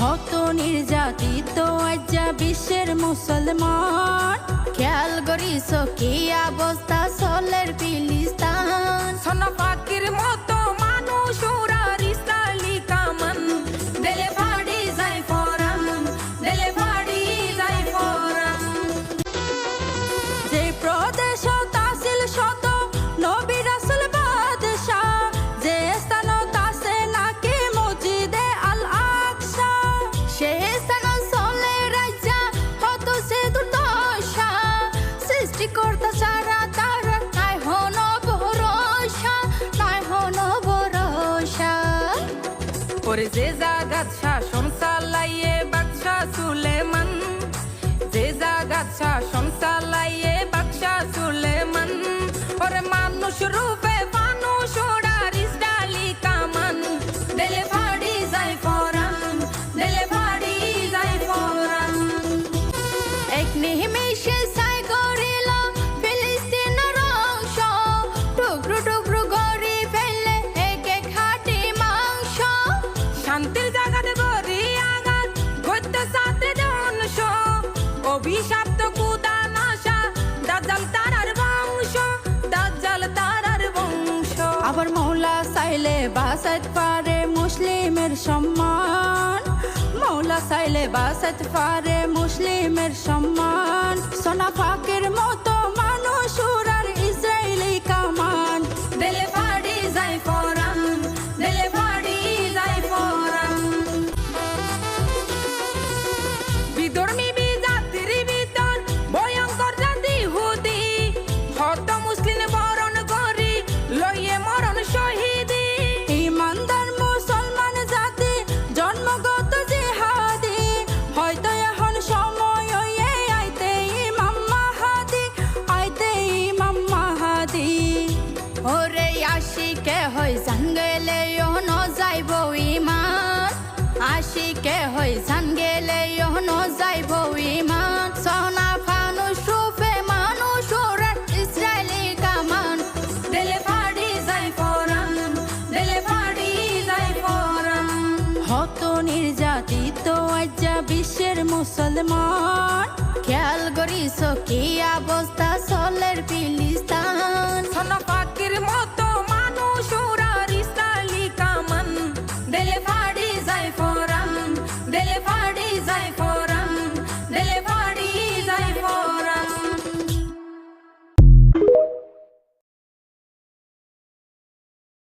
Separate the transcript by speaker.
Speaker 1: হত নির্যাতিত আজ্জা বিশ্বের মুসলমান, খেয়াল করিস কি অবস্থা চলের ফিলিস্তান।
Speaker 2: সোনা পাখির মতো মানুষ ওরার ইসরায়েলি কামান, দিলে ফাড়ি যায় ফরান, দিলে ফাড়ি যায় ফরান।
Speaker 1: যে প্রদেশ তাসিল শত নবী রাসূল বাদশাহ, যে স্থান তাসে নাকি মসজিদে আল আকসা, সে স্থান চলে রাজ্জা হত সে দুর্দশা। সৃষ্টিকর্তা ছাড়া তার নাই হন ভরসা, নাই হন ভরসা।
Speaker 2: ওরে যে জাগাত শাসন চালাইয়ে বাদশাহ সুলেমান, যে জাগাত শাসন চালাইয়ে বাদশাহ সুলেমান। ওরে মানুষ রূপে মানুষ ওরার ইসরায়েলি কামান, দিলে ফাড়ি যায় ফরান, দিলে ফাড়ি যায় ফরান।
Speaker 1: এক নিমিষে ছাই করিল ফিলিস্তিনের অংশ, টুকরো টুকরো করে ফেললে এক এক হাঁটি মাংস।
Speaker 2: শান্তির জাগাতে গড়ি আঘাত গইতে সাথে ধ্বংস, অভিশাপ্ত কুদা নাশা দাজ্জাল তারার বংশ, দাজ্জাল তারার বংশ।
Speaker 1: আবার মৌলা চাইলে বাঁচাতে পারে মুসলিমের সম্মান, মৌলা চাইলে বাঁচাতে পারে মুসলিমের সম্মান। সোনা পাখির মতো মানুষ ওরার ইসরায়েলি কামান,
Speaker 2: দিলে ফাড়ি যায় ফরান, দিলে ফাড়ি যায় ফরান। বিধর্মী বিজাতির ভিতর ভয়ঙ্কর জাতি হুদি, হত মুসলিম বরণ করি লইয়ে মরণ শহীদি।
Speaker 1: ইমানদার মুসলমান জাতি জন্মগত জিহাদি, হয়তো এখন সময় হয়ে আইতে ইমাম মাহাদি, আইতে ইমাম মাহাদি। ওরে আশিকে হই জানগেলে ন যাইব ইমান, আশিকে হই জানগেলে ন যাইব ইমান। সোনা ফানুষ রূপে মানুষ ওরা ইসরায়েলি কামান,
Speaker 2: দিলে ফাড়ি যায় ফরান, দিলে ফাড়ি যায় ফরান।
Speaker 1: হত নির্যাতিত আজ্জা বিশ্বের মুসলমান, খেয়াল করিস কি অবস্থা চলের ফিলিস্তান।